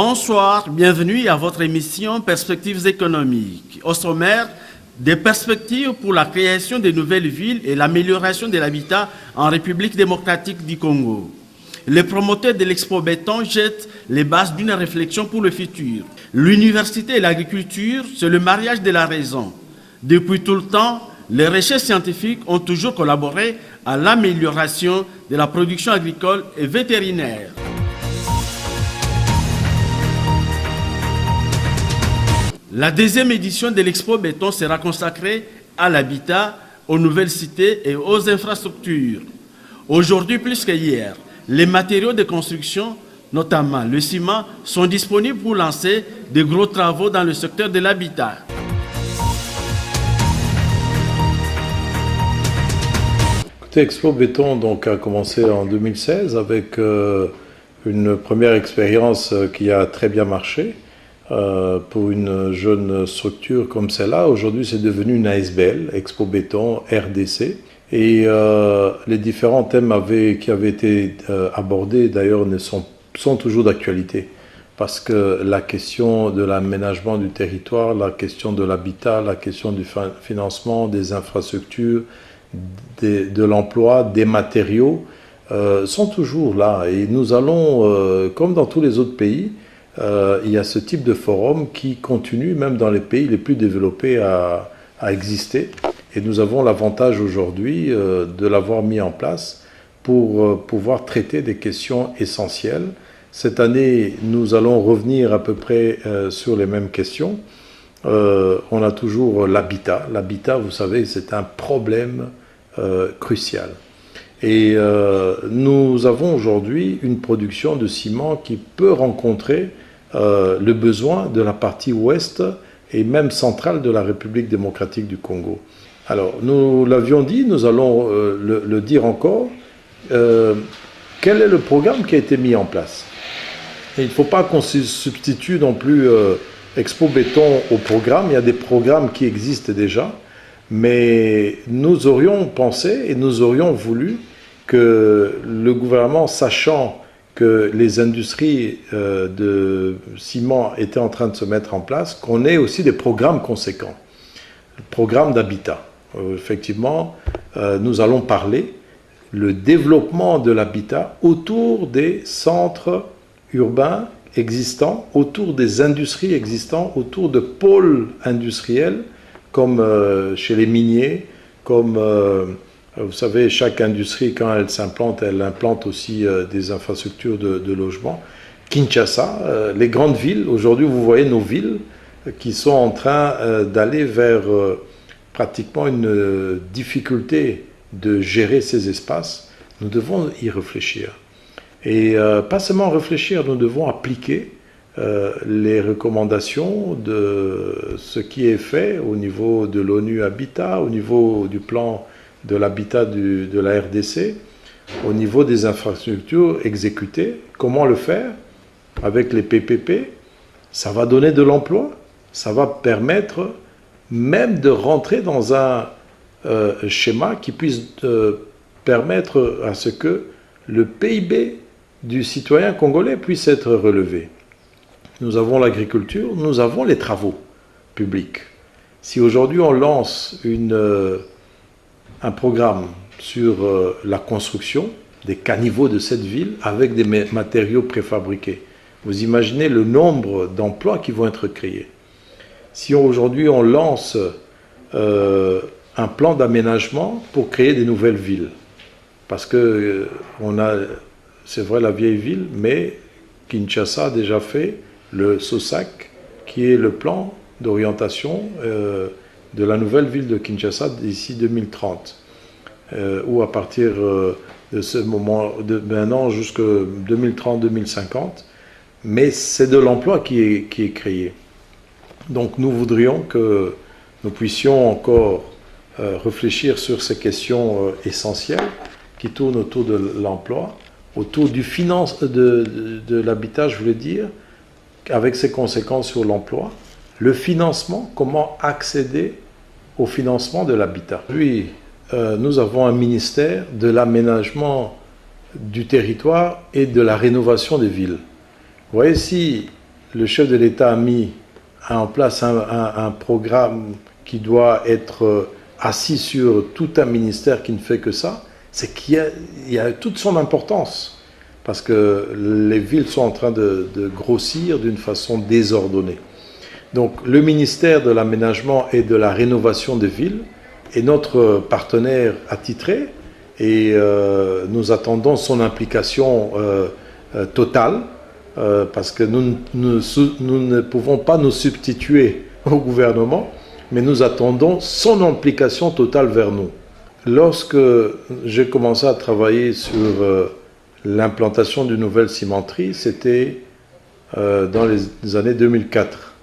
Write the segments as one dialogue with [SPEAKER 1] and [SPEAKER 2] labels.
[SPEAKER 1] Bonsoir, bienvenue à votre émission Perspectives économiques. Au sommaire, des perspectives pour la création de nouvelles villes et l'amélioration de l'habitat en République démocratique du Congo. Les promoteurs de l'Expo Béton jettent les bases d'une réflexion pour le futur. L'université et l'agriculture, c'est le mariage de la raison. Depuis tout le temps, les recherches scientifiques ont toujours collaboré à l'amélioration de la production agricole et vétérinaire. La deuxième édition de l'Expo Béton sera consacrée à l'habitat, aux nouvelles cités et aux infrastructures. Aujourd'hui plus qu'hier, les matériaux de construction, notamment le ciment, sont disponibles pour lancer de gros travaux dans le secteur de l'habitat.
[SPEAKER 2] Expo Béton donc, a commencé en 2016 avec une première expérience qui a très bien marché. Pour une jeune structure comme celle-là, aujourd'hui c'est devenu une ASBL, Expo Béton RDC. Et les différents thèmes qui avaient été abordés d'ailleurs sont toujours d'actualité. Parce que la question de l'aménagement du territoire, la question de l'habitat, la question du financement, des infrastructures, de l'emploi, des matériaux, sont toujours là. Et nous allons, comme dans tous les autres pays, il y a ce type de forum qui continue, même dans les pays les plus développés, à exister. Et nous avons l'avantage aujourd'hui de l'avoir mis en place pour pouvoir traiter des questions essentielles. Cette année, nous allons revenir à peu près sur les mêmes questions. On a toujours l'habitat. L'habitat, vous savez, c'est un problème crucial. Et nous avons aujourd'hui une production de ciment qui peut rencontrer le besoin de la partie ouest et même centrale de la République démocratique du Congo. Alors, nous l'avions dit, nous allons le dire encore. Quel est le programme qui a été mis en place? Et il ne faut pas qu'on se substitue non plus Expo Béton au programme. Il y a des programmes qui existent déjà, mais nous aurions pensé et nous aurions voulu que le gouvernement, sachant que les industries de ciment étaient en train de se mettre en place, qu'on ait aussi des programmes conséquents. Le programme d'habitat. Effectivement, nous allons parler le développement de l'habitat autour des centres urbains existants, autour des industries existantes, autour de pôles industriels, comme chez les miniers, comme... vous savez, chaque industrie, quand elle s'implante, elle implante aussi des infrastructures de logement. Kinshasa, les grandes villes, aujourd'hui vous voyez nos villes qui sont en train d'aller vers pratiquement une difficulté de gérer ces espaces. Nous devons y réfléchir. Et pas seulement réfléchir, nous devons appliquer les recommandations de ce qui est fait au niveau de l'ONU Habitat, au niveau du plan de l'habitat de la RDC, au niveau des infrastructures exécutées. Comment le faire? Avec les PPP, ça va donner de l'emploi, ça va permettre même de rentrer dans un schéma qui puisse permettre à ce que le PIB du citoyen congolais puisse être relevé. Nous avons l'agriculture, nous avons les travaux publics. Si aujourd'hui on lance un programme sur la construction des caniveaux de cette ville avec des matériaux préfabriqués. Vous imaginez le nombre d'emplois qui vont être créés. Si aujourd'hui on lance un plan d'aménagement pour créer des nouvelles villes, parce que c'est vrai la vieille ville, mais Kinshasa a déjà fait le SOSAC, qui est le plan d'orientation de la nouvelle ville de Kinshasa d'ici 2030, ou à partir de ce moment, de maintenant jusqu'à 2030-2050, mais c'est de l'emploi qui est créé. Donc nous voudrions que nous puissions encore réfléchir sur ces questions essentielles qui tournent autour de l'emploi, autour du de l'habitat, je voulais dire, avec ses conséquences sur l'emploi. Le financement, comment accéder au financement de l'habitat. Puis, nous avons un ministère de l'aménagement du territoire et de la rénovation des villes. Vous voyez, si le chef de l'État a mis en place un programme qui doit être assis sur tout un ministère qui ne fait que ça, c'est qu'il y a toute son importance. Parce que les villes sont en train de grossir d'une façon désordonnée. Donc le ministère de l'Aménagement et de la Rénovation des villes est notre partenaire attitré et nous attendons son implication totale parce que nous ne pouvons pas nous substituer au gouvernement, mais nous attendons son implication totale vers nous. Lorsque j'ai commencé à travailler sur l'implantation d'une nouvelle cimenterie, c'était dans les années 2004.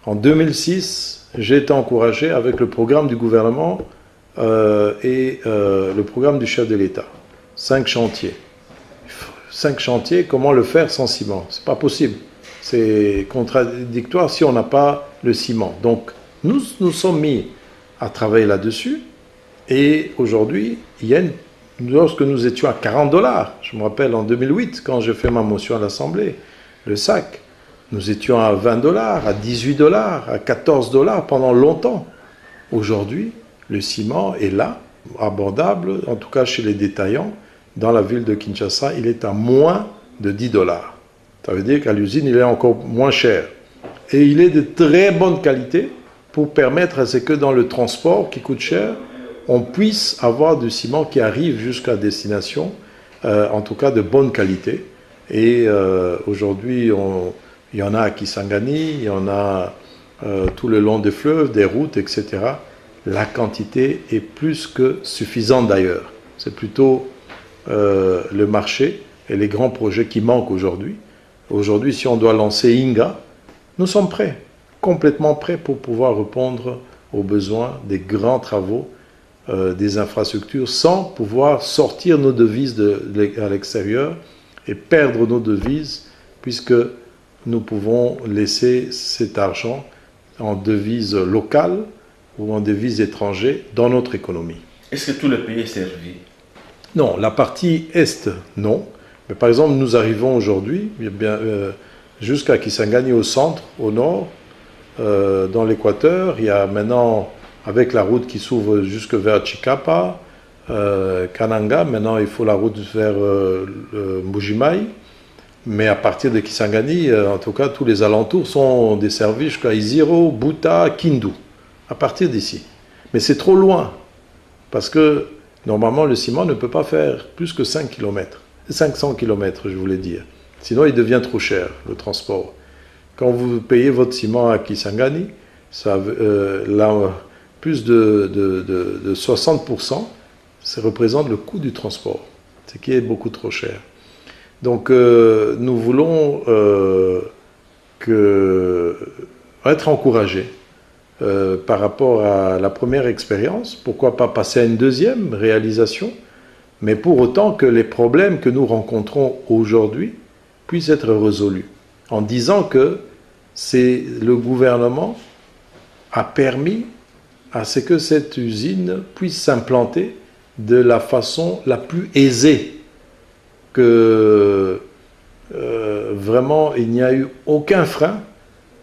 [SPEAKER 2] En 2006, j'ai été encouragé avec le programme du gouvernement et le programme du chef de l'État. 5 chantiers. 5 chantiers, comment le faire sans ciment? C'est pas possible. C'est contradictoire si on n'a pas le ciment. Donc, nous nous sommes mis à travailler là-dessus. Et aujourd'hui, lorsque nous étions à $40, je me rappelle en 2008, quand j'ai fait ma motion à l'Assemblée, le sac, nous étions à $20, à $18, à $14 pendant longtemps. Aujourd'hui, le ciment est là, abordable, en tout cas chez les détaillants. Dans la ville de Kinshasa, il est à moins de $10. Ça veut dire qu'à l'usine, il est encore moins cher. Et il est de très bonne qualité pour permettre à ce que dans le transport qui coûte cher, on puisse avoir du ciment qui arrive jusqu'à destination, en tout cas de bonne qualité. Et aujourd'hui, il y en a à Kisangani, il y en a tout le long des fleuves, des routes, etc. La quantité est plus que suffisante d'ailleurs. C'est plutôt le marché et les grands projets qui manquent aujourd'hui. Aujourd'hui, si on doit lancer Inga, nous sommes prêts, complètement prêts pour pouvoir répondre aux besoins des grands travaux des infrastructures sans pouvoir sortir nos devises à l'extérieur et perdre nos devises puisque nous pouvons laisser cet argent en devise locale ou en devise étrangère dans notre économie.
[SPEAKER 1] Est-ce que tout le pays est servi?
[SPEAKER 2] Non, la partie Est, non. Mais par exemple, nous arrivons aujourd'hui jusqu'à Kisangani au centre, au nord, dans l'Équateur. Il y a maintenant, avec la route qui s'ouvre jusque vers Chikapa, Kananga, maintenant il faut la route vers Mbujimai. Mais à partir de Kisangani, en tout cas, tous les alentours sont desservis jusqu'à Iziro, Buta, Kindu, à partir d'ici. Mais c'est trop loin, parce que normalement, le ciment ne peut pas faire plus que 5 km. 500 km, je voulais dire. Sinon, il devient trop cher, le transport. Quand vous payez votre ciment à Kisangani, ça, là, plus de 60%, ça représente le coût du transport, ce qui est beaucoup trop cher. Donc, nous voulons être encouragés par rapport à la première expérience. Pourquoi pas passer à une deuxième réalisation, mais pour autant que les problèmes que nous rencontrons aujourd'hui puissent être résolus. En disant que c'est le gouvernement a permis à ce que cette usine puisse s'implanter de la façon la plus aisée, que vraiment il n'y a eu aucun frein.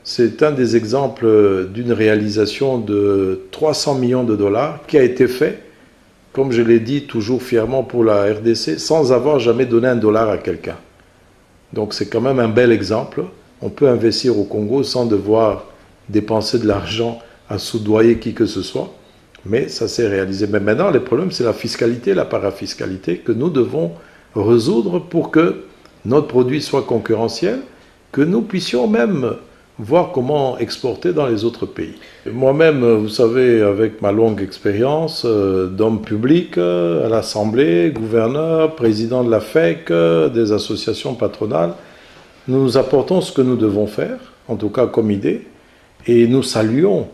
[SPEAKER 2] C'est un des exemples d'une réalisation de 300 millions de dollars qui a été fait, comme je l'ai dit toujours fièrement pour la RDC, sans avoir jamais donné $1 à quelqu'un. Donc c'est quand même un bel exemple. On peut investir au Congo sans devoir dépenser de l'argent à soudoyer qui que ce soit, mais ça s'est réalisé. Mais maintenant, le problème, c'est la fiscalité, la parafiscalité que nous devons résoudre pour que notre produit soit concurrentiel, que nous puissions même voir comment exporter dans les autres pays. Moi-même, vous savez, avec ma longue expérience d'homme public à l'Assemblée, gouverneur, président de la FEC, des associations patronales, nous apportons ce que nous devons faire, en tout cas comme idée, et nous saluons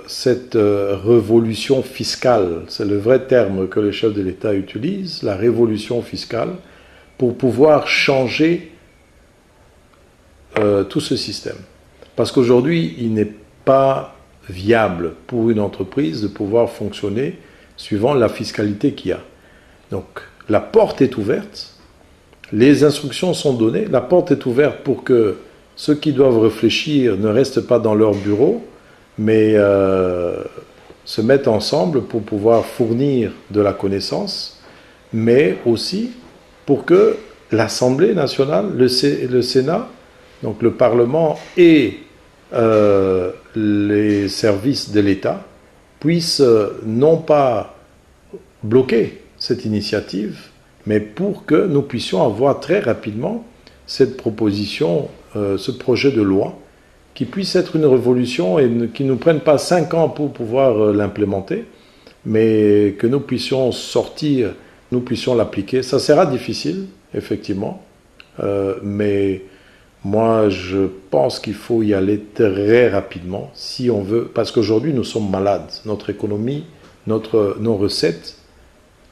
[SPEAKER 2] cette révolution fiscale. C'est le vrai terme que le chef de l'État utilise, la révolution fiscale, pour pouvoir changer tout ce système. Parce qu'aujourd'hui, il n'est pas viable pour une entreprise de pouvoir fonctionner suivant la fiscalité qu'il y a. Donc, la porte est ouverte, les instructions sont données, la porte est ouverte pour que ceux qui doivent réfléchir ne restent pas dans leur bureau, mais se mettent ensemble pour pouvoir fournir de la connaissance, mais aussi pour que l'Assemblée nationale, le Sénat, donc le Parlement et les services de l'État puissent non pas bloquer cette initiative, mais pour que nous puissions avoir très rapidement cette proposition, ce projet de loi, qui puisse être une révolution et qui ne nous prenne pas 5 ans pour pouvoir l'implémenter, mais que nous puissions sortir, nous puissions l'appliquer. Ça sera difficile, effectivement, mais moi je pense qu'il faut y aller très rapidement si on veut, parce qu'aujourd'hui nous sommes malades, notre économie, nos recettes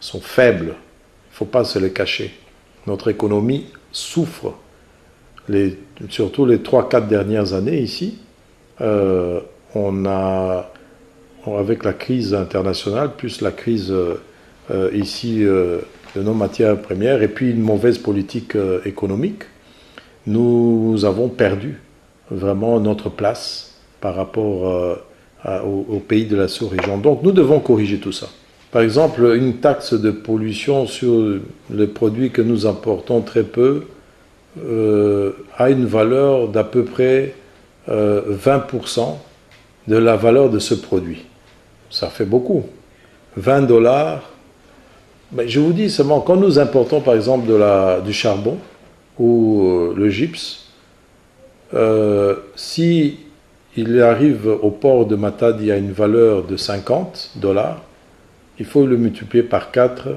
[SPEAKER 2] sont faibles, il ne faut pas se les cacher. Notre économie souffre, surtout les 3-4 dernières années ici, on a, avec la crise internationale, plus la crise ici de nos matières premières, et puis une mauvaise politique économique, nous avons perdu vraiment notre place par rapport aux pays de la sous-région. Donc nous devons corriger tout ça. Par exemple, une taxe de pollution sur les produits que nous importons très peu a une valeur d'à peu près 20% de la valeur de ce produit. Ça fait beaucoup. 20 $. Mais je vous dis seulement, quand nous importons par exemple du charbon ou le gypse, si il arrive au port de Matadi à une valeur de 50 $, il faut le multiplier par 4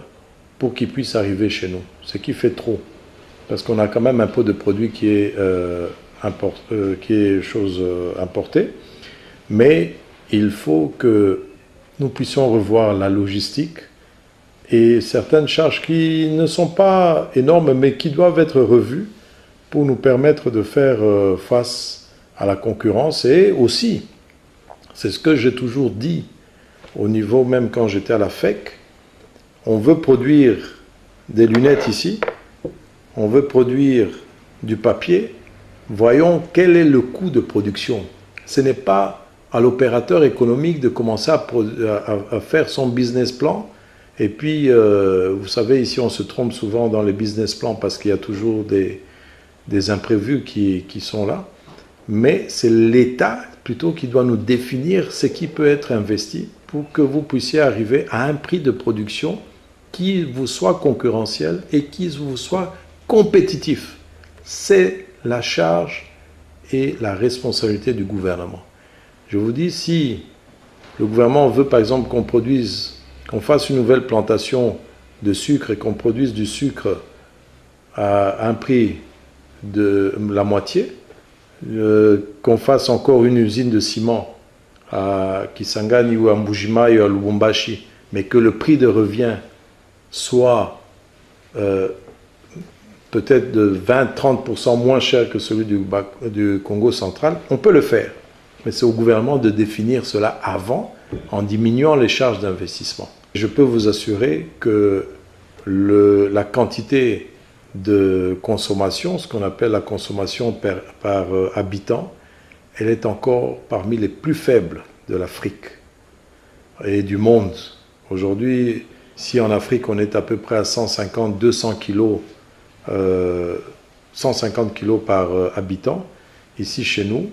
[SPEAKER 2] pour qu'il puisse arriver chez nous, ce qui fait trop. Parce qu'on a quand même un peu de produit qui est chose importée, mais il faut que nous puissions revoir la logistique et certaines charges qui ne sont pas énormes, mais qui doivent être revues pour nous permettre de faire face à la concurrence. Et aussi, c'est ce que j'ai toujours dit, au niveau même quand j'étais à la FEC, on veut produire des lunettes ici, on veut produire du papier, voyons quel est le coût de production. Ce n'est pas à l'opérateur économique de commencer à faire son business plan. Et puis, vous savez, ici on se trompe souvent dans les business plans parce qu'il y a toujours des imprévus qui sont là. Mais c'est l'État plutôt qui doit nous définir ce qui peut être investi pour que vous puissiez arriver à un prix de production qui vous soit concurrentiel et qui vous soit compétitif. C'est la charge et la responsabilité du gouvernement. Je vous dis, si le gouvernement veut par exemple qu'on fasse une nouvelle plantation de sucre et qu'on produise du sucre à un prix de la moitié, qu'on fasse encore une usine de ciment à Kisangani ou à Mbujimayi ou à Lubumbashi, mais que le prix de revient soit peut-être de 20-30% moins cher que celui du Congo central, on peut le faire. Mais c'est au gouvernement de définir cela avant, en diminuant les charges d'investissement. Je peux vous assurer que la quantité de consommation, ce qu'on appelle la consommation par habitant, elle est encore parmi les plus faibles de l'Afrique et du monde. Aujourd'hui, si en Afrique on est à peu près à 150-200 kilos, 150 kilos par habitant, ici chez nous,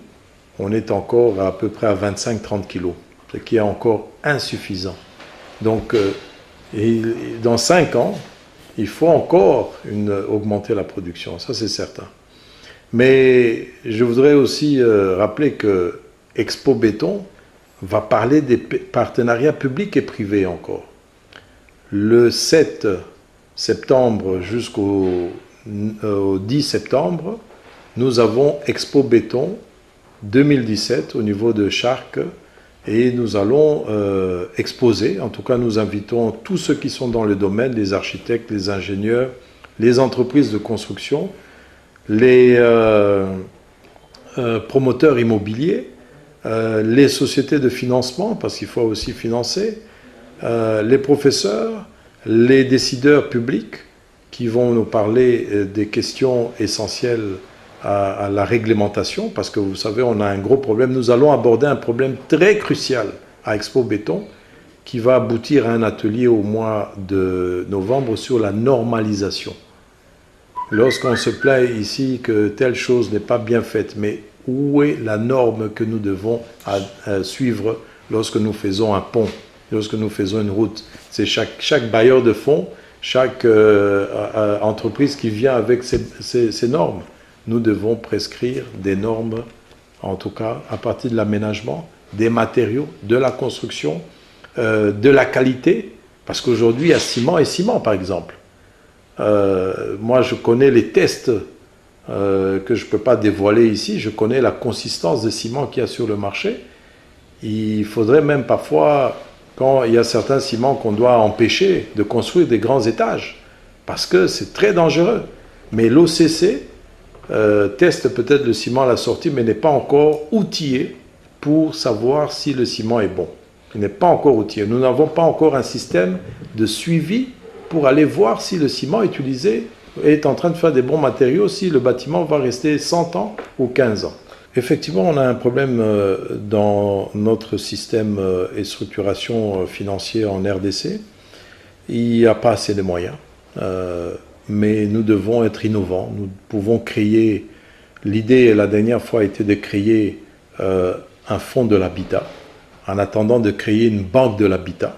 [SPEAKER 2] on est encore à peu près à 25-30 kilos, ce qui est encore insuffisant. Donc, dans 5 ans, il faut encore augmenter la production, ça c'est certain. Mais je voudrais aussi rappeler que Expo Béton va parler des partenariats publics et privés encore. Le 7 septembre jusqu'au 10 septembre, nous avons Expo Béton 2017 au niveau de Chartres et nous allons exposer, en tout cas nous invitons tous ceux qui sont dans le domaine, les architectes, les ingénieurs, les entreprises de construction, les promoteurs immobiliers, les sociétés de financement, parce qu'il faut aussi financer, les professeurs, les décideurs publics qui vont nous parler des questions essentielles à la réglementation, parce que vous savez, on a un gros problème. Nous allons aborder un problème très crucial à Expo Béton, qui va aboutir à un atelier au mois de novembre sur la normalisation. Lorsqu'on se plaint ici que telle chose n'est pas bien faite, mais où est la norme que nous devons suivre lorsque nous faisons un pont, lorsque nous faisons une route? C'est chaque bailleur de fonds, chaque entreprise qui vient avec ses normes. Nous devons prescrire des normes, en tout cas à partir de l'aménagement, des matériaux, de la construction, de la qualité, parce qu'aujourd'hui il y a ciment et ciment par exemple. Moi je connais les tests que je ne peux pas dévoiler ici, je connais la consistance des ciments qu'il y a sur le marché. Il faudrait même parfois, quand il y a certains ciments qu'on doit empêcher de construire des grands étages, parce que c'est très dangereux. Mais l'OCC teste peut-être le ciment à la sortie, mais n'est pas encore outillé pour savoir si le ciment est bon. Il n'est pas encore outillé. Nous n'avons pas encore un système de suivi pour aller voir si le ciment utilisé est en train de faire des bons matériaux, si le bâtiment va rester 100 ans ou 15 ans. Effectivement, on a un problème dans notre système et structuration financière en RDC. Il n'y a pas assez de moyens, mais nous devons être innovants. Nous pouvons créer, l'idée la dernière fois était de créer un fonds de l'habitat, en attendant de créer une banque de l'habitat.